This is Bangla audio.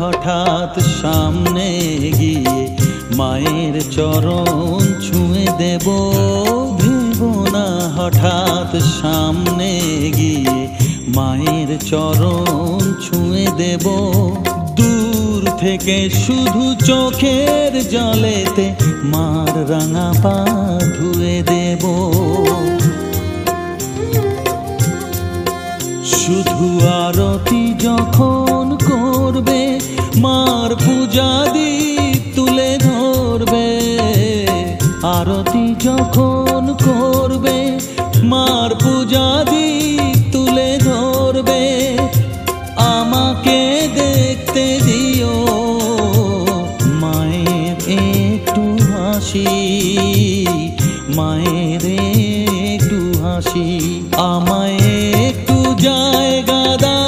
হঠাৎ সামনে গিয়ে মায়ের চরণ ছুঁয়ে দেব। ভেব না হঠাৎ সামনে গিয়ে মায়ের চরণ ছুঁয়ে দেব। দূর থেকে শুধু চোখের জলেতে মার রাঙা পা ধুয়ে দেব। শুধু আরতি যখন করবে মার পূজা দীপ তুলে ধরবে। আরতি যখন করবে মার পূজা দীপ তুলে ধরবে। আমাকে দেখতে দিও মায়ের একটু হাসি, মায়ের একটু হাসি। আমায় একটু জায়গা